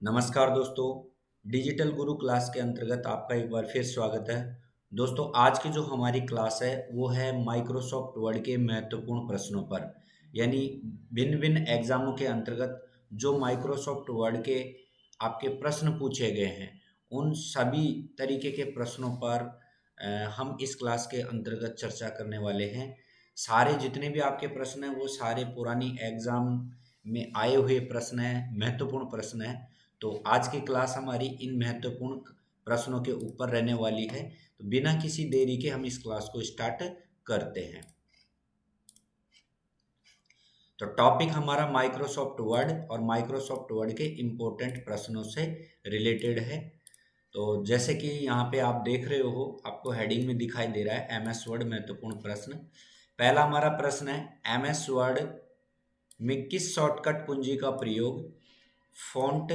नमस्कार दोस्तों, डिजिटल गुरु क्लास के अंतर्गत आपका एक बार फिर स्वागत है। दोस्तों, आज की जो हमारी क्लास है वो है माइक्रोसॉफ्ट वर्ड के महत्वपूर्ण प्रश्नों पर। यानी भिन्न-भिन्न एग्जामों के अंतर्गत जो माइक्रोसॉफ्ट वर्ड के आपके प्रश्न पूछे गए हैं, उन सभी तरीके के प्रश्नों पर हम इस क्लास के अंतर्गत चर्चा करने वाले हैं। सारे जितने भी आपके प्रश्न हैं वो सारे पुरानी एग्जाम में आए हुए प्रश्न हैं, महत्वपूर्ण प्रश्न हैं। तो आज की क्लास हमारी इन महत्वपूर्ण प्रश्नों के ऊपर रहने वाली है। तो बिना किसी देरी के हम इस क्लास को स्टार्ट करते हैं। तो टॉपिक हमारा माइक्रोसॉफ्ट वर्ड और माइक्रोसॉफ्ट वर्ड के इम्पोर्टेंट प्रश्नों से रिलेटेड है। तो जैसे कि यहाँ पे आप देख रहे हो, आपको हेडिंग में दिखाई दे रहा है एमएस वर्ड महत्वपूर्ण प्रश्न। पहला हमारा प्रश्न है, एमएस वर्ड में किस शॉर्टकट कुंजी का प्रयोग फ़ॉन्ट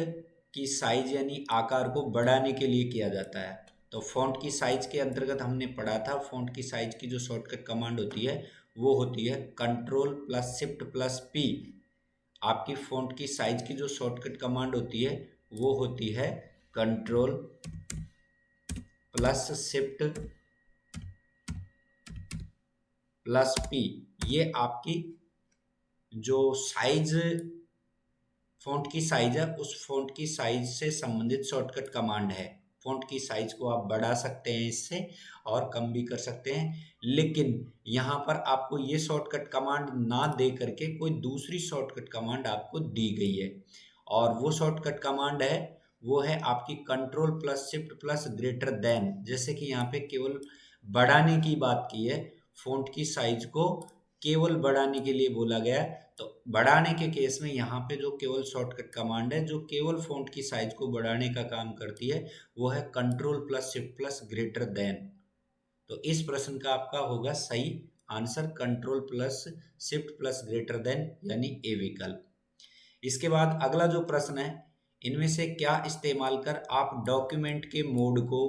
की साइज यानी आकार को बढ़ाने के लिए किया जाता है? तो फ़ॉन्ट की साइज के अंतर्गत हमने पढ़ा था, फ़ॉन्ट की साइज की जो शॉर्टकट कमांड होती है वो होती है control plus shift plus P. आपकी फ़ॉन्ट की साइज की जो शॉर्टकट कमांड होती है वो होती है control plus shift plus P. ये आपकी जो साइज फ़ॉन्ट की साइज है उस फ़ॉन्ट की साइज से संबंधित शॉर्टकट कमांड है। फ़ॉन्ट की साइज को आप बढ़ा सकते हैं इससे और कम भी कर सकते हैं, लेकिन यहाँ पर आपको ये शॉर्टकट कमांड ना दे करके कोई दूसरी शॉर्टकट कमांड आपको दी गई है, और वो शॉर्टकट कमांड है वो है आपकी control plus shift plus greater than. जैसे कि यहाँ पे केवल बढ़ाने की बात की है, फ़ॉन्ट की साइज को केवल बढ़ाने के लिए बोला गया है। तो बढ़ाने के केस में यहाँ पे जो केवल शॉर्टकट कमांड है जो केवल फ़ॉन्ट की साइज को बढ़ाने का काम करती है वो है control plus shift plus greater than. तो इस प्रश्न का आपका होगा सही answer control plus shift plus greater than यानी ए विकल्प। इसके बाद अगला जो प्रश्न है, इनमें से क्या इस्तेमाल कर आप डॉक्यूमेंट के मोड को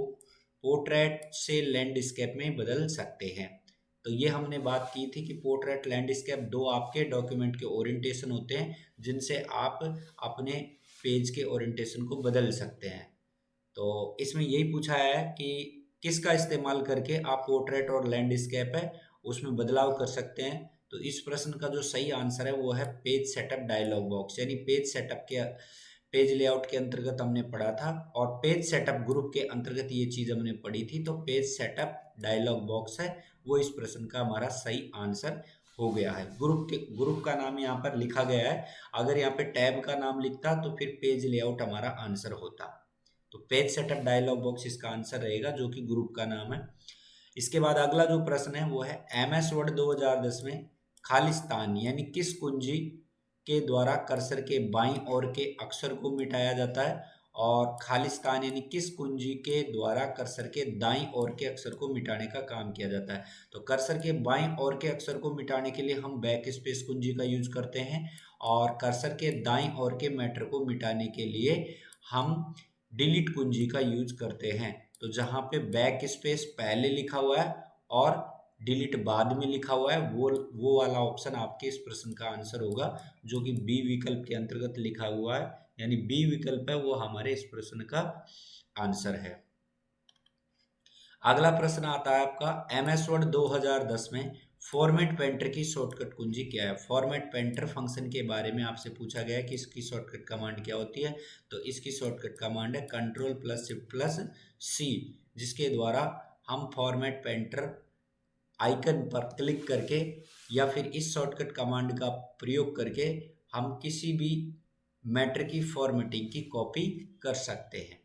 पोर्ट्रेट से लैंडस्केप में बदल सकते हैं? तो ये हमने बात की थी कि पोर्ट्रेट लैंडस्केप दो आपके डॉक्यूमेंट के ओरिएंटेशन होते हैं जिनसे आप अपने पेज के ओरिएंटेशन को बदल सकते हैं। तो इसमें यही पूछा है कि किसका इस्तेमाल करके आप पोर्ट्रेट और लैंडस्केप है उसमें बदलाव कर सकते हैं। तो इस प्रश्न का जो सही आंसर है वो है पेज सेटअप डायलॉग बॉक्स। यानी पेज सेटअप के पेज लेआउट के अंतर्गत हमने पढ़ा था और पेज सेटअप ग्रुप के अंतर्गत ये चीज़ हमने पढ़ी थी। तो पेज सेटअप डायलॉग बॉक्स है वो इस प्रश्न का हमारा सही आंसर हो गया है। ग्रुप का नाम यहाँ पर लिखा गया है, अगर यहाँ पे टैब का नाम लिखता तो फिर पेज लेआउट हमारा आंसर होता। तो पेज सेटअप डायलॉग बॉक्स इसका आंसर रहेगा जो कि ग्रुप का नाम है। इसके बाद अगला जो प्रश्न है वो है एमएस वर्ड 2010 में खालिस्तान यानी किस कुंजी के द्वारा कर्सर के बाईं ओर के अक्षर को मिटाया जाता है, और खालिस्तान यानी किस कुंजी के द्वारा कर्सर के दाईं ओर के अक्षर को मिटाने का काम किया जाता है? तो कर्सर के बाईं ओर के अक्षर को मिटाने के लिए हम बैक स्पेस कुंजी का यूज करते हैं, और कर्सर के दाईं ओर के मैटर को मिटाने के लिए हम डिलीट कुंजी का यूज करते हैं। तो जहाँ पे बैक स्पेस पहले लिखा हुआ है और डिलीट बाद में लिखा हुआ है वो वाला ऑप्शन आपके इस प्रश्न का आंसर होगा, जो कि बी विकल्प के अंतर्गत लिखा हुआ है। यानी बी विकल्प है वो हमारे इस प्रश्न का आंसर है। अगला प्रश्न आता है आपका एमएस वर्ड 2010 में फॉर्मेट पेंटर की शॉर्टकट कुंजी क्या है? फॉर्मेट पेंटर फंक्शन के बारे में आपसे पूछा गया है कि इसकी शॉर्टकट कमांड क्या होती है। तो इसकी शॉर्टकट कमांड है कंट्रोल प्लस शिफ्ट प्लस सी, जिसके द्वारा हम फॉर्मेट पेंटर आइकन पर क्लिक करके या फिर इस शॉर्टकट कमांड का प्रयोग करके हम किसी भी मैटर की फॉर्मेटिंग की कॉपी कर सकते हैं।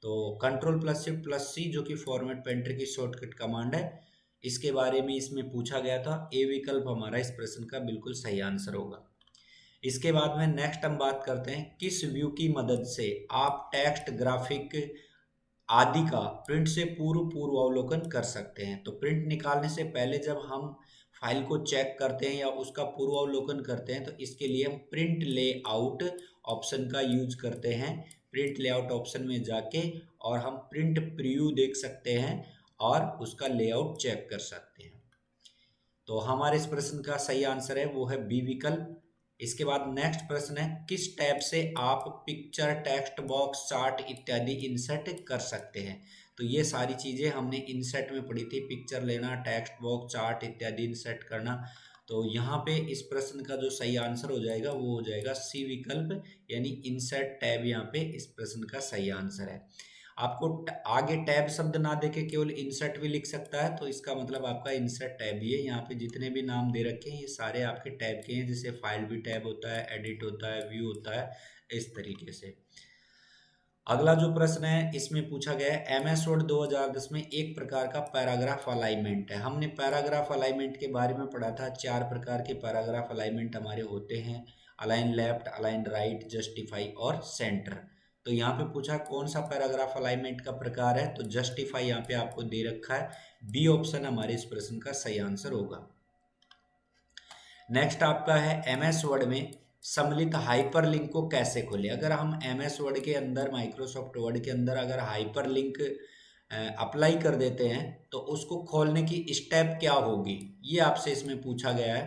तो कंट्रोल प्लस शिफ्ट प्लस सी जो कि फॉर्मेट पेंटर की शॉर्टकट कमांड है, इसके बारे में इसमें पूछा गया था। ए विकल्प हमारा इस प्रश्न का बिल्कुल सही आंसर होगा। इसके बाद में नेक्स्ट हम बात करते हैं किस व्यू की मदद से आप टेक्स्ट ग्राफिक आदि का प्रिंट से पूर्व अवलोकन कर सकते हैं। तो प्रिंट निकालने से पहले जब हम फाइल को चेक करते हैं या उसका पूर्व अवलोकन करते हैं तो इसके लिए हम प्रिंट लेआउट ऑप्शन का यूज करते हैं। प्रिंट लेआउट ऑप्शन में जाके और हम प्रिंट प्रीव्यू देख सकते हैं और उसका लेआउट चेक कर सकते हैं। तो हमारे इस प्रश्न का सही आंसर है वो है बी विकल्प इसके बाद नेक्स्ट प्रश्न है, किस टैब से आप पिक्चर, टेक्स्ट बॉक्स, चार्ट इत्यादि इंसर्ट कर सकते हैं। तो ये सारी चीज़ें हमने इंसर्ट में पढ़ी थी, पिक्चर लेना, टेक्स्ट बॉक्स, चार्ट इत्यादि इंसर्ट करना। तो यहाँ पे इस प्रश्न का जो सही आंसर हो जाएगा वो हो जाएगा सी विकल्प, यानी इंसर्ट टैब यहाँ पे इस प्रश्न का सही आंसर है। आपको आगे टैब शब्द ना देके केवल इंसर्ट भी लिख सकता है, तो इसका मतलब आपका इंसर्ट टैब ही है। यहाँ पे जितने भी नाम दे रखे हैं ये सारे आपके टैब के हैं, जैसे फाइल भी टैब होता है, एडिट होता है, व्यू होता है, इस तरीके से। अगला जो प्रश्न है इसमें पूछा गया है, एमएस वर्ड 2010 में एक प्रकार का पैराग्राफ अलाइनमेंट है। हमने पैराग्राफ अलाइनमेंट के बारे में पढ़ा था, 4 प्रकार के पैराग्राफ अलाइनमेंट हमारे होते हैं, align left, align right, justify और सेंटर। तो यहाँ पे पूछा कौन सा पैराग्राफ अलाइनमेंट का प्रकार है, तो जस्टिफाई यहाँ पे आपको दे रखा है। बी ऑप्शन हमारे इस प्रश्न का सही आंसर होगा। नेक्स्ट आपका है, एमएस वर्ड में सम्मिलित हाइपरलिंक को कैसे खोलें। अगर हम एमएस वर्ड के अंदर, माइक्रोसॉफ्ट वर्ड के अंदर अगर हाइपरलिंक अप्लाई कर देते हैं तो उसको खोलने की स्टेप क्या होगी, ये आपसे इसमें पूछा गया है।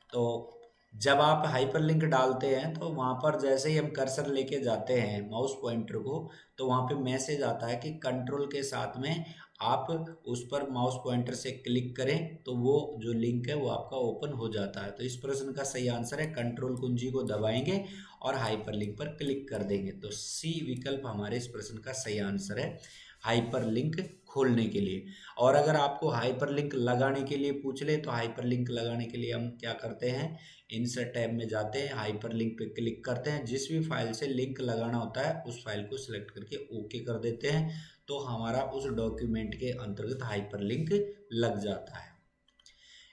तो जब आप हाइपरलिंक डालते हैं तो वहाँ पर जैसे ही हम कर्सर लेके जाते हैं माउस पॉइंटर को, तो वहाँ पे मैसेज आता है कि कंट्रोल के साथ में आप उस पर माउस पॉइंटर से क्लिक करें तो वो जो लिंक है वो आपका ओपन हो जाता है। तो इस प्रश्न का सही आंसर है, कंट्रोल कुंजी को दबाएंगे और हाइपरलिंक पर क्लिक कर देंगे। तो सी विकल्प हमारे इस प्रश्न का सही आंसर है, हाइपरलिंक खोलने के लिए। और अगर आपको हाइपरलिंक लगाने के लिए पूछ ले तो हाइपरलिंक लगाने के लिए हम क्या करते हैं, इंसर्ट टैब में जाते हैं, हाइपरलिंक पे क्लिक करते हैं, जिस भी फाइल से लिंक लगाना होता है उस फाइल को सिलेक्ट करके ओके कर देते हैं, तो हमारा उस डॉक्यूमेंट के अंतर्गत हाइपरलिंक लग जाता है।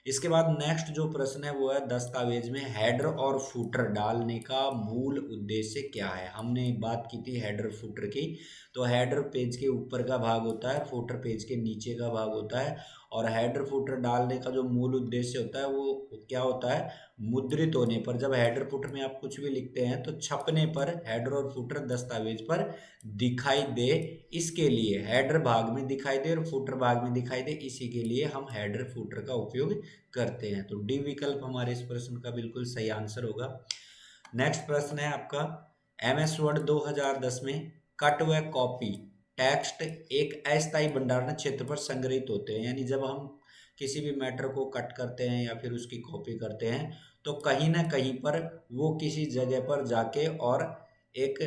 इसके बाद नेक्स्ट जो प्रश्न है वो है, दस्तावेज में हेडर और फुटर डालने का मूल उद्देश्य क्या है। हमने बात की थी हेडर फुटर की। तो हेडर पेज के ऊपर का भाग होता है, फुटर पेज के नीचे का भाग होता है, और हेडर फुटर डालने का जो मूल उद्देश्य होता है वो क्या होता है, मुद्रित होने पर, जब हेडर फुटर में आप कुछ भी लिखते हैं तो छपने पर हेडर और फुटर दस्तावेज पर दिखाई दे, इसके लिए हेडर भाग में दिखाई दे और फुटर भाग में दिखाई दे, इसी के लिए हम हेडर फुटर का उपयोग करते हैं। तो डी विकल्प हमारे इस प्रश्न का बिल्कुल सही आंसर होगा। नेक्स्ट प्रश्न है आपका, एमएस वर्ड 2010 में कट व कॉपी टेक्स्ट एक अस्थायी भंडारण क्षेत्र पर संग्रहित होते हैं। यानी जब हम किसी भी मैटर को कट करते हैं या फिर उसकी कॉपी करते हैं तो कहीं ना कहीं पर वो किसी जगह पर जाके और एक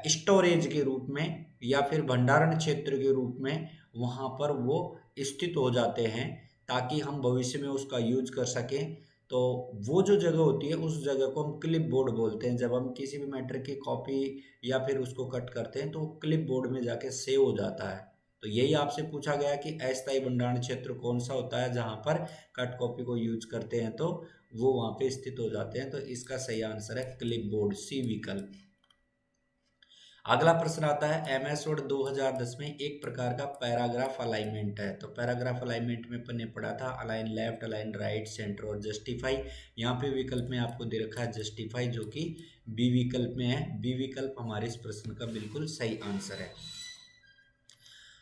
स्टोरेज के रूप में या फिर भंडारण क्षेत्र के रूप में वहाँ पर वो स्थित हो जाते हैं, ताकि हम भविष्य में उसका यूज कर सकें। तो वो जो जगह होती है उस जगह को हम क्लिप बोर्ड बोलते हैं। जब हम किसी भी मैटर की कॉपी या फिर उसको कट करते हैं तो क्लिप बोर्ड में जाके सेव हो जाता है। तो यही आपसे पूछा गया कि अस्थायी भंडारण क्षेत्र कौन सा होता है जहाँ पर कट कॉपी को यूज करते हैं तो वो वहाँ पे स्थित हो जाते हैं। तो इसका सही आंसर है क्लिप बोर्ड, सी विकल्प। अगला प्रश्न आता है, एमएस वर्ड 2010 में एक प्रकार का पैराग्राफ अलाइनमेंट है। तो पैराग्राफ अलाइनमेंट में अपन ने पढ़ा था align left, align right, centre और जस्टिफाई। यहाँ पे विकल्प में आपको दे रखा है जस्टिफाई, जो कि बी विकल्प में है। बी विकल्प हमारे इस प्रश्न का बिल्कुल सही आंसर है।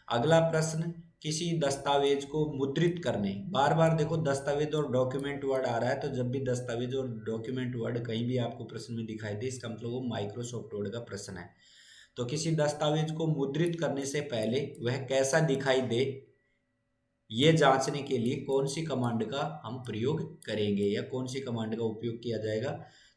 अगला प्रश्न, किसी दस्तावेज को मुद्रित करने, बार बार देखो दस्तावेज और डॉक्यूमेंट वर्ड आ रहा है, तो जब भी दस्तावेज और डॉक्यूमेंट वर्ड कहीं भी आपको प्रश्न में दिखाई दे इसका मतलब वो माइक्रोसॉफ्ट वर्ड का प्रश्न है। तो किसी दस्तावेज को मुद्रित करने से पहले वह कैसा दिखाई दे, ये जांचने के लिए कौन सी कमांड का हम प्रयोग करेंगे या कौन सी कमांड का उपयोग किया जाएगा।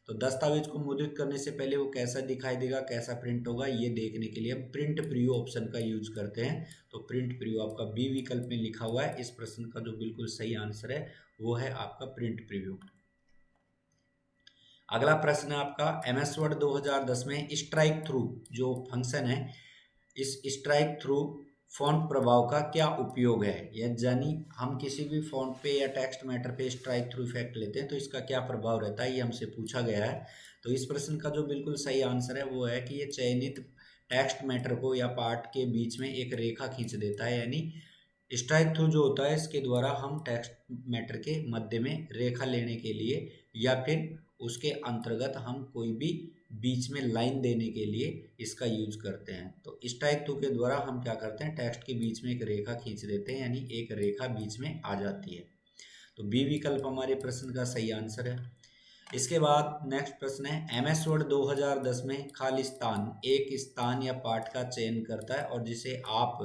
तो दस्तावेज को मुद्रित करने से पहले वो कैसा दिखाई देगा, कैसा प्रिंट होगा, ये देखने के लिए हम प्रिंट प्रीव्यू ऑप्शन का यूज करते हैं। तो प्रिंट प्रीव्यू आपका बी विकल्प में लिखा हुआ है। इस प्रश्न का जो बिल्कुल सही आंसर है वो है आपका प्रिंट प्रीव्यू। अगला प्रश्न है आपका, एमएस वर्ड 2010 में स्ट्राइक थ्रू जो फंक्शन है, इस स्ट्राइक थ्रू फॉन्ट प्रभाव का क्या उपयोग है। यानी हम किसी भी फॉन्ट पे या टेक्स्ट मैटर पे स्ट्राइक थ्रू इफेक्ट लेते हैं तो इसका क्या प्रभाव रहता है, ये हमसे पूछा गया है। तो इस प्रश्न का जो बिल्कुल सही आंसर है वो है कि ये चयनित टेक्स्ट मैटर को या पार्ट के बीच में एक रेखा खींच देता है। यानी स्ट्राइक थ्रू जो होता है इसके द्वारा हम टेक्स्ट मैटर के मध्य में रेखा लेने के लिए या फिर उसके अंतर्गत हम कोई भी बीच में लाइन देने के लिए इसका यूज करते हैं। तो स्ट्राइक थ्रू के द्वारा हम क्या करते हैं, टेक्स्ट के बीच में एक रेखा खींच देते हैं, यानी एक रेखा बीच में आ जाती है। तो बी विकल्प हमारे प्रश्न का सही आंसर है। इसके बाद नेक्स्ट प्रश्न है, एमएस वर्ड 2010 में खालिस्तान एक स्थान या पाठ का चयन करता है और जिसे आप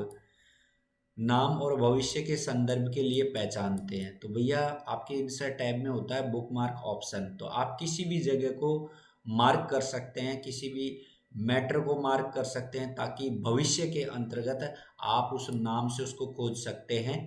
नाम और भविष्य के संदर्भ के लिए पहचानते हैं। तो भैया आपके इंसर्ट टैब में होता है बुक मार्क ऑप्शन, तो आप किसी भी जगह को मार्क कर सकते हैं, किसी भी मैटर को मार्क कर सकते हैं, ताकि भविष्य के अंतर्गत आप उस नाम से उसको खोज सकते हैं,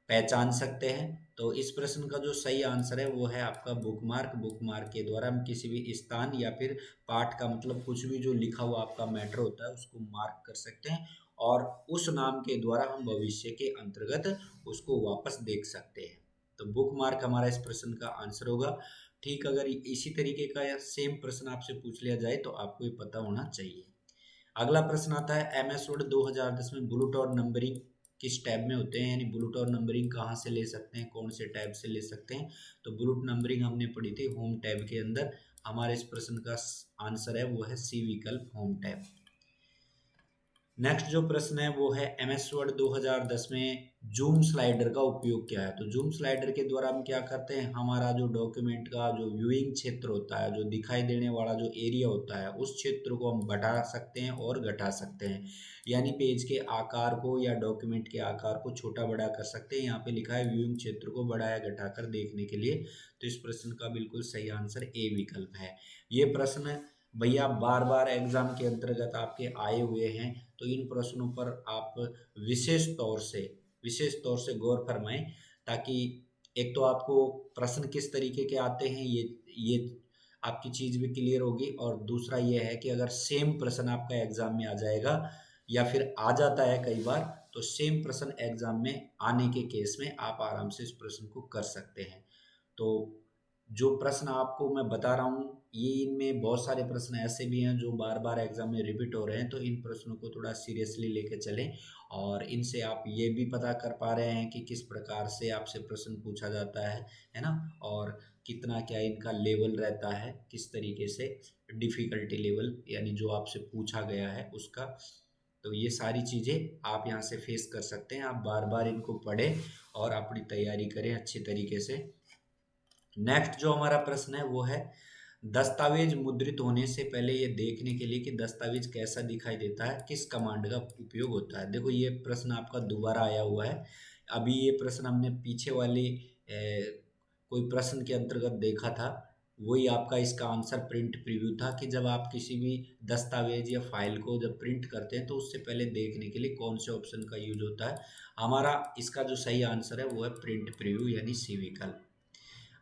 पहचान सकते हैं। तो इस प्रश्न का जो सही आंसर है वो है आपका बुक मार्क। बुक मार्क के द्वारा हम किसी भी स्थान या फिर पाठ का मतलब कुछ भी जो लिखा हुआ आपका मैटर होता है उसको मार्क कर सकते हैं और उस नाम के द्वारा हम भविष्य के अंतर्गत उसको वापस देख सकते हैं। तो बुक मार्क हमारा इस प्रश्न का आंसर होगा। ठीक, अगर इसी तरीके का या सेम प्रश्न आपसे पूछ लिया जाए तो आपको ये पता होना चाहिए। अगला प्रश्न आता है, एमएस वर्ड 2010 में बुलेट और नंबरिंग किस टैब में होते हैं, यानी बुलेट और नंबरिंग कहाँ से ले सकते हैं, कौन से टैब से ले सकते हैं। तो बुलेट नंबरिंग हमने पढ़ी थी होम टैब के अंदर। हमारे इस प्रश्न का आंसर है वो है सी विकल्प, होम टैब। नेक्स्ट जो प्रश्न है वो है, एमएस वर्ड 2010 में जूम स्लाइडर का उपयोग क्या है। तो जूम स्लाइडर के द्वारा हम क्या करते हैं, हमारा जो डॉक्यूमेंट का जो व्यूइंग क्षेत्र होता है, जो दिखाई देने वाला जो एरिया होता है, उस क्षेत्र को हम बढ़ा सकते हैं और घटा सकते हैं, यानी पेज के आकार को या डॉक्यूमेंट के आकार को छोटा बड़ा कर सकते हैं। यहाँ पे लिखा है व्यूइंग क्षेत्र को बढ़ाया घटाकर देखने के लिए। तो इस प्रश्न का बिल्कुल सही आंसर ए विकल्प है। ये प्रश्न भैया बार बार एग्जाम के अंतर्गत आपके आए हुए हैं, तो इन प्रश्नों पर आप विशेष तौर से गौर फरमाएं, ताकि एक तो आपको प्रश्न किस तरीके के आते हैं ये आपकी चीज भी क्लियर होगी, और दूसरा ये है कि अगर सेम प्रश्न आपका एग्जाम में आ जाएगा या फिर आ जाता है कई बार, तो सेम प्रश्न एग्जाम में आने के केस में आप आराम से इस प्रश्न को कर सकते हैं। तो जो प्रश्न आपको मैं बता रहा हूँ, ये इनमें बहुत सारे प्रश्न ऐसे भी हैं जो बार बार एग्जाम में रिपीट हो रहे हैं, तो इन प्रश्नों को थोड़ा सीरियसली लेके चलें और इनसे आप ये भी पता कर पा रहे हैं कि किस प्रकार से आपसे प्रश्न पूछा जाता है ना, और कितना क्या इनका लेवल रहता है, किस तरीके से डिफ़िकल्टी लेवल यानी जो आपसे पूछा गया है उसका। तो ये सारी चीज़ें आप यहाँ से फेस कर सकते हैं। आप बार बार इनको पढ़ें और अपनी तैयारी करें अच्छी तरीके से। नेक्स्ट जो हमारा प्रश्न है वो है, दस्तावेज मुद्रित होने से पहले ये देखने के लिए कि दस्तावेज कैसा दिखाई देता है, किस कमांड का उपयोग होता है। देखो ये प्रश्न आपका दोबारा आया हुआ है। अभी ये प्रश्न हमने पीछे वाली कोई प्रश्न के अंतर्गत देखा था, वही आपका इसका आंसर प्रिंट प्रीव्यू था कि जब आप किसी भी दस्तावेज या फाइल को जब प्रिंट करते हैं तो उससे पहले देखने के लिए कौन से ऑप्शन का यूज होता है। हमारा इसका जो सही आंसर है वो है प्रिंट प्रीव्यू यानी सी विकल्प।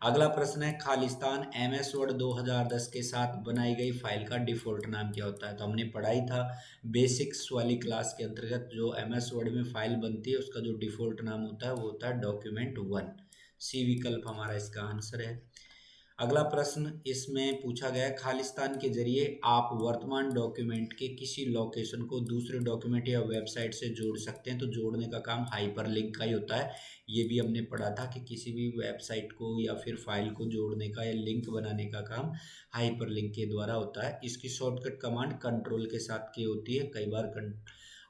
अगला प्रश्न है, खालिस्तान एमएस वर्ड 2010 के साथ बनाई गई फाइल का डिफ़ॉल्ट नाम क्या होता है। तो हमने पढ़ाई था बेसिक्स वाली क्लास के अंतर्गत, जो एमएस वर्ड में फाइल बनती है उसका जो डिफ़ॉल्ट नाम होता है वो होता है डॉक्यूमेंट 1। सी विकल्प हमारा इसका आंसर है। अगला प्रश्न इसमें पूछा गया है, खालिस्तान के जरिए आप वर्तमान डॉक्यूमेंट के किसी लोकेशन को दूसरे डॉक्यूमेंट या वेबसाइट से जोड़ सकते हैं। तो जोड़ने का काम हाइपरलिंक का ही होता है। ये भी हमने पढ़ा था कि किसी भी वेबसाइट को या फिर फाइल को जोड़ने का या लिंक बनाने का काम हाइपरलिंक के द्वारा होता है। इसकी शॉर्टकट कमांड कंट्रोल के साथ की होती है। कई बार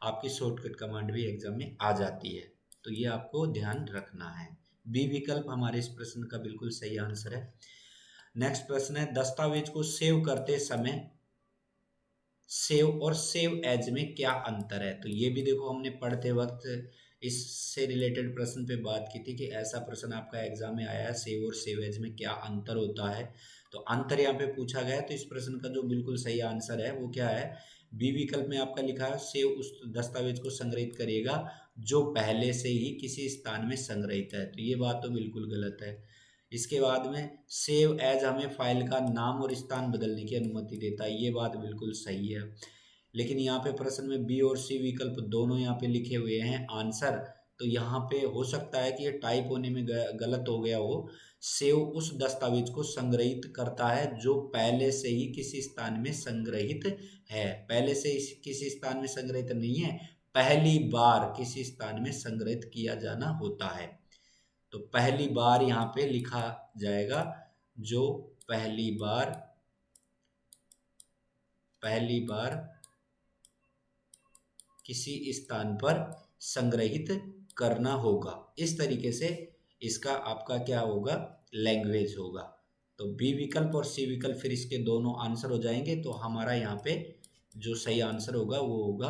आपकी शॉर्टकट कमांड भी एग्जाम में आ जाती है, तो ये आपको ध्यान रखना है। बी विकल्प हमारे इस प्रश्न का बिल्कुल सही आंसर है। नेक्स्ट प्रश्न है, दस्तावेज को सेव करते समय सेव और सेव एज में क्या अंतर है। तो ये भी देखो हमने पढ़ते वक्त इससे रिलेटेड प्रश्न पे बात की थी कि ऐसा प्रश्न आपका एग्जाम में आया है, सेव और सेव एज में क्या अंतर होता है। तो अंतर यहाँ पे पूछा गया है, तो इस प्रश्न का जो बिल्कुल सही आंसर है वो क्या है, बी विकल्प में आपका लिखा है सेव उस दस्तावेज को संग्रहित करिएगा जो पहले से ही किसी स्थान में संग्रहित है। तो ये बात तो बिल्कुल गलत है। इसके बाद में सेव एज हमें फाइल का नाम और स्थान बदलने की अनुमति देता है, ये बात बिल्कुल सही है। लेकिन यहाँ पे प्रश्न में बी और सी विकल्प दोनों यहाँ पे लिखे हुए हैं आंसर, तो यहाँ पे हो सकता है कि ये टाइप होने में गलत हो गया हो। सेव उस दस्तावेज को संग्रहित करता है जो पहले से ही किसी स्थान में संग्रहित है। पहले से किसी स्थान में संग्रहित नहीं है, पहली बार किसी स्थान में संग्रहित किया जाना होता है। तो पहली बार यहाँ पे लिखा जाएगा, जो पहली बार किसी स्थान पर संग्रहित करना होगा। इस तरीके से इसका आपका क्या होगा, लैंग्वेज होगा। तो बी विकल्प और सी विकल्प फिर इसके दोनों आंसर हो जाएंगे। तो हमारा यहाँ पे जो सही आंसर होगा वो होगा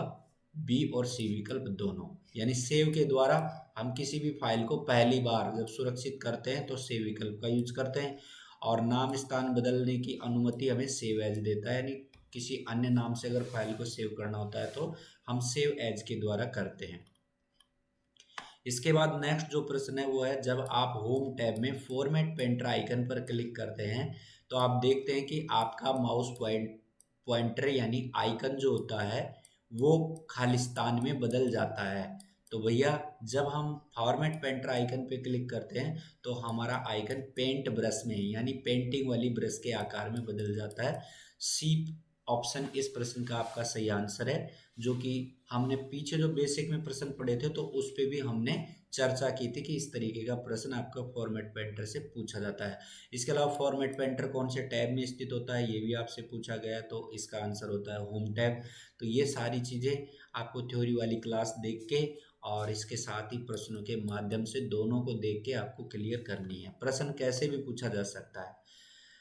बी और सी विकल्प दोनों। यानी सेव के द्वारा हम किसी भी फाइल को पहली बार जब सुरक्षित करते हैं तो सेव विकल्प का यूज करते हैं, और नाम स्थान बदलने की अनुमति हमें सेव एज देता है। यानी किसी अन्य नाम से अगर फाइल को सेव करना होता है तो हम सेव एज के द्वारा करते हैं। इसके बाद नेक्स्ट जो प्रश्न है वो है, जब आप होम टैब में फॉर्मेट पेंटर आइकन पर क्लिक करते हैं तो आप देखते हैं कि आपका माउस पॉइंटर यानी आइकन जो होता है वो खालिस्तान में बदल जाता है। तो भैया जब हम फॉर्मेट पेंटर आइकन पे क्लिक करते हैं तो हमारा आइकन पेंट ब्रश में यानी पेंटिंग वाली ब्रश के आकार में बदल जाता है। सी ऑप्शन इस प्रश्न का आपका सही आंसर है, जो कि हमने पीछे जो बेसिक में प्रश्न पढ़े थे तो उस पे भी हमने चर्चा की थी कि इस तरीके का प्रश्न आपका फॉर्मेट पेंटर से पूछा जाता है। इसके अलावा फॉर्मेट पेंटर कौन से टैब में स्थित होता है ये भी आपसे पूछा गया, तो इसका आंसर होता है होम टैब। तो ये सारी चीज़ें आपको थ्योरी वाली क्लास देख के और इसके साथ ही प्रश्नों के माध्यम से दोनों को देख के आपको क्लियर करनी है। प्रश्न कैसे भी पूछा जा सकता है।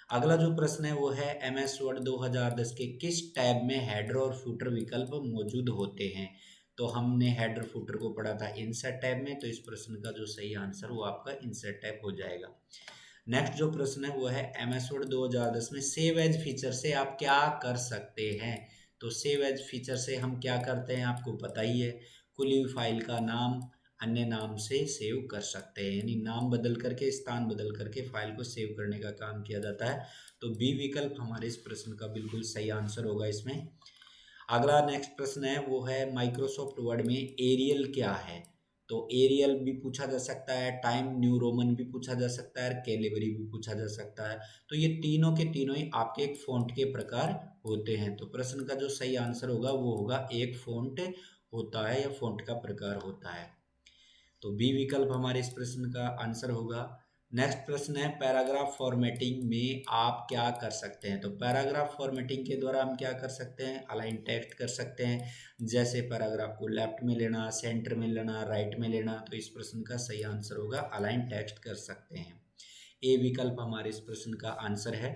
अगला जो प्रश्न है वो है, MS वर्ड 2010 के किस टैब में हेडर और फुटर विकल्प मौजूद होते हैं। तो हमने हेडर फुटर को पढ़ा था इंसर्ट टैब में, तो इस प्रश्न का जो सही आंसर वो आपका इंसर्ट टैब हो जाएगा। नेक्स्ट जो प्रश्न है वो है, MS वर्ड 2010 में सेव एज फीचर से आप क्या कर सकते हैं। तो सेव एज फीचर से हम क्या करते हैं आपको पता ही है, खुली हुई फाइल का नाम अन्य नाम से सेव कर सकते हैं, यानी नाम बदल करके स्थान बदल करके फाइल को सेव करने का काम किया जाता है। तो बी विकल्प हमारे इस प्रश्न का बिल्कुल सही आंसर होगा इसमें। अगला नेक्स्ट प्रश्न है वो है, माइक्रोसॉफ्ट वर्ड में एरियल क्या है। तो एरियल भी पूछा जा सकता है, टाइम न्यू रोमन भी पूछा जा सकता है, कैलिबरी भी पूछा जा सकता है। तो ये तीनों के तीनों ही आपके एक फॉन्ट के प्रकार होते हैं। तो प्रश्न का जो सही आंसर होगा वो होगा एक फॉन्ट होता है या फॉन्ट का प्रकार होता है। तो बी विकल्प हमारे इस प्रश्न का आंसर होगा। नेक्स्ट प्रश्न है, पैराग्राफ फॉर्मेटिंग में आप क्या कर सकते हैं। तो पैराग्राफ फॉर्मेटिंग के द्वारा हम क्या कर सकते हैं, अलाइन टेक्स्ट कर सकते हैं, जैसे पैराग्राफ को लेफ्ट में लेना, सेंटर में लेना, राइट में लेना। तो इस प्रश्न का सही आंसर होगा अलाइन टेक्स्ट कर सकते हैं। ए विकल्प हमारे इस प्रश्न का आंसर है।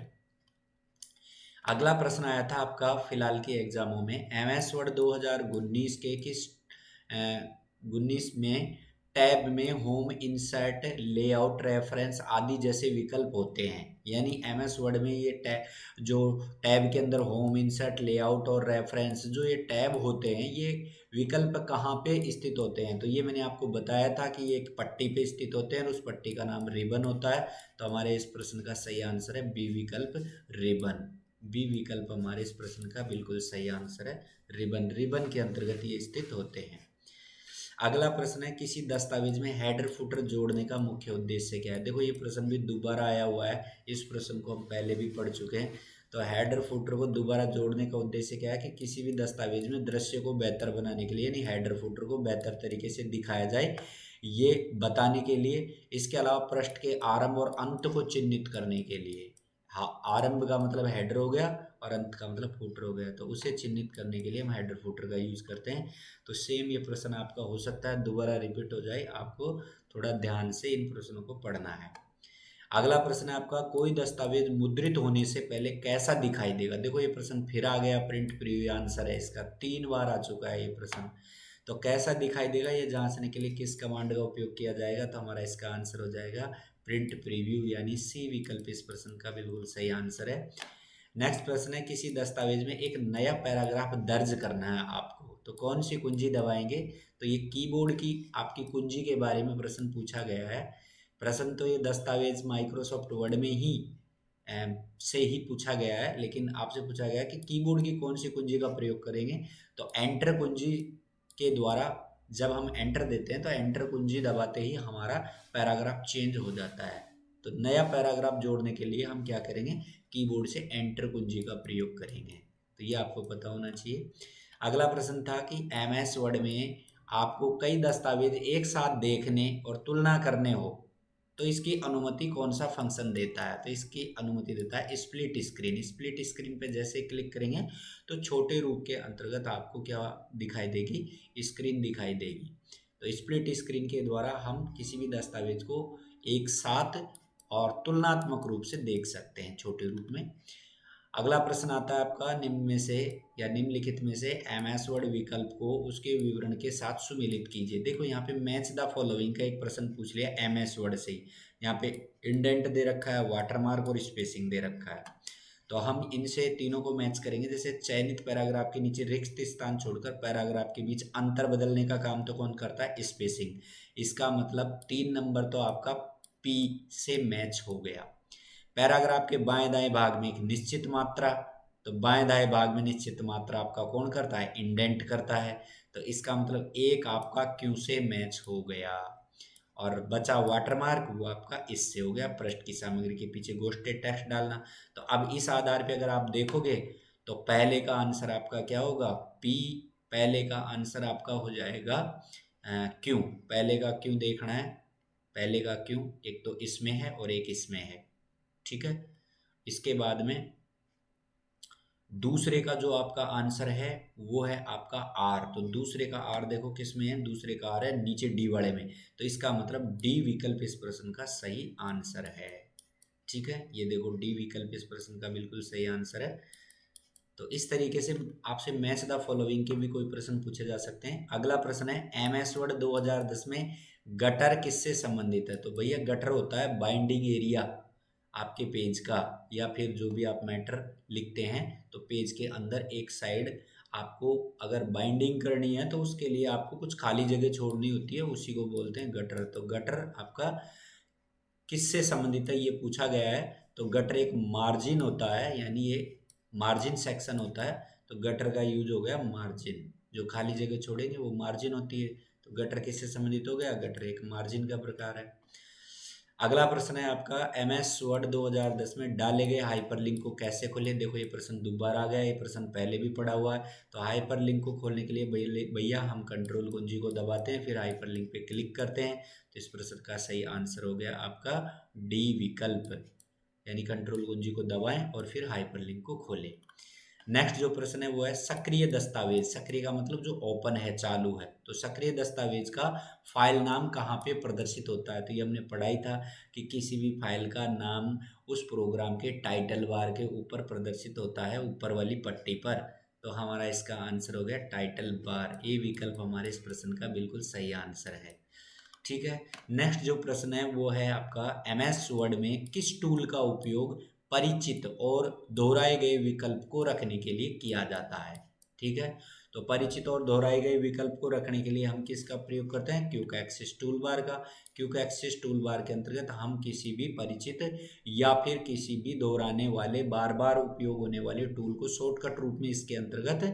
अगला प्रश्न आया था आपका फिलहाल के एग्जामों में, MS वर्ड 2019 के किस 19 में टैब में होम, इंसर्ट, लेआउट, रेफरेंस आदि जैसे विकल्प होते हैं। यानी MS वर्ड में ये टैब जो टैब के अंदर होम, इंसर्ट, लेआउट और रेफरेंस जो ये टैब होते हैं ये विकल्प कहाँ पे स्थित होते हैं। तो ये मैंने आपको बताया था कि ये एक पट्टी पे स्थित होते हैं और उस पट्टी का नाम रिबन होता है। तो हमारे इस प्रश्न का सही आंसर है बी विकल्प रिबन। बी विकल्प हमारे इस प्रश्न का बिल्कुल सही आंसर है रिबन। रिबन के अंतर्गत ये स्थित होते हैं। अगला प्रश्न है, किसी दस्तावेज में हेडर फुटर जोड़ने का मुख्य उद्देश्य क्या है। देखो ये प्रश्न भी दोबारा आया हुआ है, इस प्रश्न को हम पहले भी पढ़ चुके हैं। तो हेडर फुटर को दोबारा जोड़ने का उद्देश्य क्या है कि किसी भी दस्तावेज में दृश्य को बेहतर बनाने के लिए, यानी हेडर फुटर को बेहतर तरीके से दिखाया जाए ये बताने के लिए। इसके अलावा पृष्ठ के आरंभ और अंत को चिन्हित करने के लिए। हाँ, आरंभ का मतलब हेडर हो गया और अंत का मतलब फुटर हो गया, तो उसे चिन्हित करने के लिए हम हेडर फुटर का यूज करते हैं। तो सेम ये प्रश्न आपका हो सकता है दोबारा रिपीट हो जाए, आपको थोड़ा ध्यान से इन प्रश्नों को पढ़ना है। अगला प्रश्न है आपका, कोई दस्तावेज मुद्रित होने से पहले कैसा दिखाई देगा। देखो ये प्रश्न फिर आ गया, प्रिंट प्रीव्यू आंसर है इसका, 3 बार आ चुका है ये प्रश्न। तो कैसा दिखाई देगा ये जांचने के लिए किस कमांड का उपयोग किया जाएगा। तो हमारा इसका आंसर हो जाएगा प्रिंट प्रीव्यू, यानी सी विकल्प इस प्रश्न का बिल्कुल सही आंसर है। नेक्स्ट प्रश्न है, किसी दस्तावेज में एक नया पैराग्राफ दर्ज करना है आपको, तो कौन सी कुंजी दबाएंगे। तो ये कीबोर्ड की आपकी कुंजी के बारे में प्रश्न पूछा गया है। प्रश्न तो ये दस्तावेज माइक्रोसॉफ्ट वर्ड में ही से ही पूछा गया है, लेकिन आपसे पूछा गया है कि कीबोर्ड की कौन सी कुंजी का प्रयोग करेंगे। तो एंटर कुंजी के द्वारा जब हम एंटर देते हैं तो एंटर कुंजी दबाते ही हमारा पैराग्राफ चेंज हो जाता है। तो नया पैराग्राफ जोड़ने के लिए हम क्या करेंगे, कीबोर्ड से एंटर कुंजी का प्रयोग करेंगे। तो ये आपको पता होना चाहिए। अगला प्रश्न था कि MS वर्ड में आपको कई दस्तावेज एक साथ देखने और तुलना करने हो तो इसकी अनुमति कौन सा फंक्शन देता है। तो इसकी अनुमति देता है स्प्लिट स्क्रीन। स्प्लिट स्क्रीन पे जैसे क्लिक करेंगे तो छोटे रूप के अंतर्गत आपको क्या दिखाई देगी, स्क्रीन दिखाई देगी। तो स्प्लिट स्क्रीन के द्वारा हम किसी भी दस्तावेज को एक साथ और तुलनात्मक रूप से देख सकते हैं छोटे रूप में। अगला प्रश्न आता है आपका, निम्न में से या निम्नलिखित में से एमएस वर्ड विकल्प को उसके विवरण के साथ सुमेलित कीजिए। देखो यहाँ पे मैच द फॉलोइंग का एक प्रश्न पूछ लिया एमएस वर्ड से ही। यहाँ पे इंडेंट दे रखा है, वाटरमार्क और स्पेसिंग दे रखा है, तो हम इनसे तीनों को मैच करेंगे। जैसे चयनित पैराग्राफ के नीचे रिक्त स्थान छोड़कर पैराग्राफ के बीच अंतर बदलने का काम तो कौन करता है? स्पेसिंग। इसका मतलब 3 नंबर तो आपका पी से मैच हो गया। पैराग्राफ के बाएं दाएं भाग में एक निश्चित मात्रा, तो बाएं दाएं भाग में निश्चित मात्रा आपका कौन करता है? इंडेंट करता है। तो इसका मतलब एक आपका क्यू से मैच हो गया। और बचा वाटरमार्क, वो आपका इससे हो गया। पृष्ठ की सामग्री के पीछे घोषित टेक्स्ट डालना। तो अब इस आधार पे अगर आप देखोगे तो पहले का आंसर आपका क्या होगा? पी। पहले का आंसर आपका हो जाएगा क्यों। पहले का क्यों देखना है, पहले का क्यों एक तो इसमें है और एक इसमें है, ठीक है। इसके बाद में दूसरे का जो आपका आंसर है वो है आपका आर। तो दूसरे का आर देखो किस में है? दूसरे का आर है नीचे डी वाले में। तो इसका मतलब डी विकल्प इस प्रश्न का सही आंसर है, ठीक है। ये देखो डी विकल्प इस प्रश्न का बिल्कुल सही आंसर है। तो इस तरीके से आपसे मैच द फॉलोइंग के भी कोई प्रश्न पूछे जा सकते हैं। अगला प्रश्न है एमएस वर्ड 2010 में गटर किससे संबंधित है? तो भैया गटर होता है बाइंडिंग एरिया आपके पेज का, या फिर जो भी आप मैटर लिखते हैं तो पेज के अंदर एक साइड आपको अगर बाइंडिंग करनी है तो उसके लिए आपको कुछ खाली जगह छोड़नी होती है, उसी को बोलते हैं गटर। तो गटर आपका किससे संबंधित है ये पूछा गया है। तो गटर एक मार्जिन होता है, यानी ये मार्जिन सेक्शन होता है। तो गटर का यूज हो गया मार्जिन, जो खाली जगह छोड़ेंगे वो मार्जिन होती है। तो गटर किससे संबंधित हो गया? गटर एक मार्जिन का प्रकार है। अगला प्रश्न है आपका एमएस वर्ड 2010 में डाले गए हाइपरलिंक को कैसे खोलें? देखो ये प्रश्न दोबारा आ गया, ये प्रश्न पहले भी पड़ा हुआ है। तो हाइपरलिंक को खोलने के लिए भैया हम कंट्रोल कुंजी को दबाते हैं, फिर हाइपरलिंक पे क्लिक करते हैं। तो इस प्रश्न का सही आंसर हो गया आपका डी विकल्प, यानी कंट्रोल कुंजी को दबाएं और फिर हाइपरलिंक को खोलें। नेक्स्ट जो प्रश्न है वो है सक्रिय दस्तावेज। सक्रिय का मतलब जो ओपन है, चालू है। तो सक्रिय दस्तावेज का फाइल नाम कहाँ पे प्रदर्शित होता है? तो ये हमने पढ़ा ही था कि किसी भी फाइल का नाम उस प्रोग्राम के टाइटल बार के ऊपर प्रदर्शित होता है, ऊपर वाली पट्टी पर। तो हमारा इसका आंसर हो गया टाइटल बार। ए विकल्प हमारे इस प्रश्न का बिल्कुल सही आंसर है, ठीक है। नेक्स्ट जो प्रश्न है वो है आपका एमएस वर्ड में किस टूल का उपयोग परिचित और दोहराए गए विकल्प को रखने के लिए किया जाता है? ठीक है, तो परिचित और दोहराए गए विकल्प को रखने के लिए हम किसका प्रयोग करते हैं? क्विक एक्सेस टूल बार का। क्विक एक्सेस टूल बार के अंतर्गत हम किसी भी परिचित या फिर किसी भी दोहराने वाले बार बार उपयोग होने वाले टूल को शॉर्टकट रूप में इसके अंतर्गत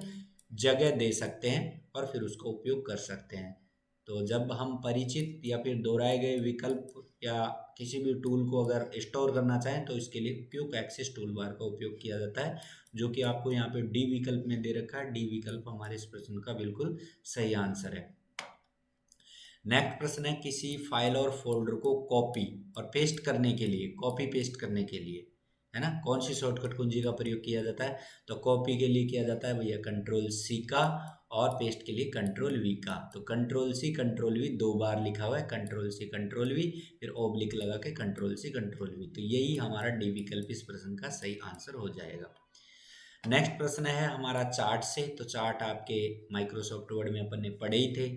जगह दे सकते हैं और फिर उसका उपयोग कर सकते हैं। तो जब हम परिचित या फिर दोहराए गए विकल्प या किसी भी टूल को अगर स्टोर करना चाहें तो इसके लिए क्विक एक्सेस टूल बार का उपयोग किया जाता है, जो कि आपको यहाँ पे डी विकल्प में दे रखा है। डी विकल्प हमारे इस प्रश्न का बिल्कुल सही आंसर है। नेक्स्ट प्रश्न है किसी फाइल और फोल्डर को कॉपी और पेस्ट करने के लिए, कॉपी पेस्ट करने के लिए है ना, कौन सी शॉर्टकट कुंजी का प्रयोग किया जाता है? तो कॉपी के लिए किया जाता है भैया कंट्रोल सी का, और पेस्ट के लिए कंट्रोल वी का। तो कंट्रोल सी कंट्रोल वी 2 बार लिखा हुआ है, कंट्रोल सी कंट्रोल वी, फिर ओब्लिक लगा के कंट्रोल सी कंट्रोल वी। तो यही हमारा डी विकल्प इस प्रश्न का सही आंसर हो जाएगा। नेक्स्ट प्रश्न है हमारा चार्ट से। तो चार्ट आपके माइक्रोसॉफ्ट वर्ड में अपन ने पढ़े ही थे।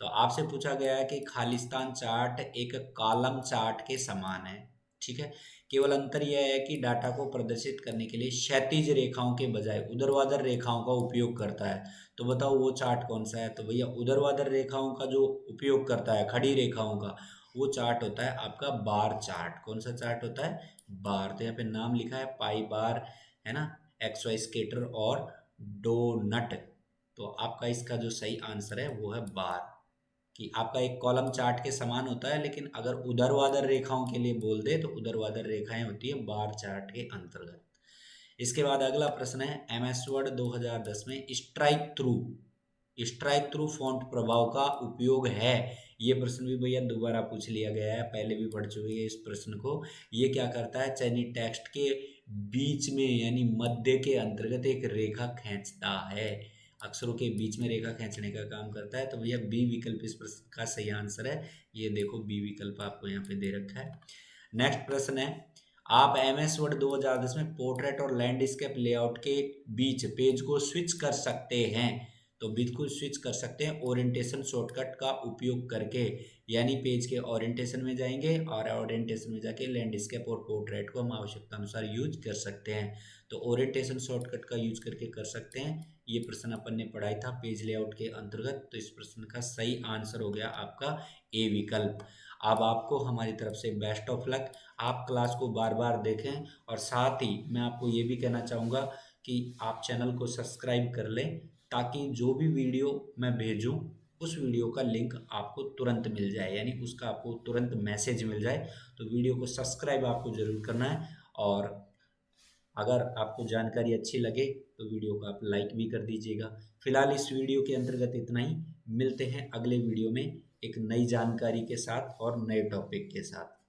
तो आपसे पूछा गया है कि खालिस्तान चार्ट एक कॉलम चार्ट के समान है, ठीक है। केवल अंतर यह है कि डाटा को प्रदर्शित करने के लिए क्षैतिज रेखाओं के बजाय ऊर्ध्वाधर रेखाओं का उपयोग करता है। तो बताओ वो चार्ट कौन सा है? तो भैया ऊर्ध्वाधर रेखाओं का जो उपयोग करता है, खड़ी रेखाओं का, वो चार्ट होता है आपका बार चार्ट। कौन सा चार्ट होता है? बार। तो यहाँ पे नाम लिखा है पाई बार, है ना, एक्स वाई स्केटर और डोनट। तो आपका इसका जो सही आंसर है वो है बार, कि आपका एक कॉलम चार्ट के समान होता है, लेकिन अगर ऊर्ध्वाधर रेखाओं के लिए बोल दे तो ऊर्ध्वाधर रेखाएं होती है बार चार्ट के अंतर्गत। इसके बाद अगला प्रश्न है एमएस वर्ड 2010 में स्ट्राइक थ्रू फॉन्ट प्रभाव का उपयोग है। ये प्रश्न भी भैया दोबारा पूछ लिया गया है, पहले भी पढ़ चुके हैं इस प्रश्न को। ये क्या करता है? चयनित टेक्स्ट के बीच में यानी मध्य के अंतर्गत एक रेखा खींचता है, अक्षरों के बीच में रेखा खींचने का काम करता है। तो भैया बी विकल्प इस प्रश्न का सही आंसर है। ये देखो बी विकल्प आपको यहाँ पे दे रखा है। नेक्स्ट प्रश्न है, आप MS वर्ड 2010 में पोर्ट्रेट और लैंडस्केप लेआउट के बीच पेज को स्विच कर सकते हैं। तो बिल्कुल स्विच कर सकते हैं ओरिएंटेशन शॉर्टकट का उपयोग करके, यानी पेज के ओरिएंटेशन में जाएंगे और ओरिएंटेशन में जाके लैंडस्केप और पोर्ट्रेट को हम आवश्यकता अनुसार यूज कर सकते हैं। तो ओरिएंटेशन शॉर्टकट का यूज करके कर सकते हैं। ये प्रश्न अपन ने पढ़ाई था पेज लेआउट के अंतर्गत। तो इस प्रश्न का सही आंसर हो गया आपका ए विकल्प। अब आपको हमारी तरफ से बेस्ट ऑफ लक। आप क्लास को बार बार देखें और साथ ही मैं आपको ये भी कहना चाहूँगा कि आप चैनल को सब्सक्राइब कर लें, ताकि जो भी वीडियो मैं भेजूं उस वीडियो का लिंक आपको तुरंत मिल जाए, यानी उसका आपको तुरंत मैसेज मिल जाए। तो वीडियो को सब्सक्राइब आपको ज़रूर करना है, और अगर आपको जानकारी अच्छी लगे तो वीडियो को आप लाइक भी कर दीजिएगा। फिलहाल इस वीडियो के अंतर्गत इतना ही। मिलते हैं अगले वीडियो में एक नई जानकारी के साथ और नए टॉपिक के साथ।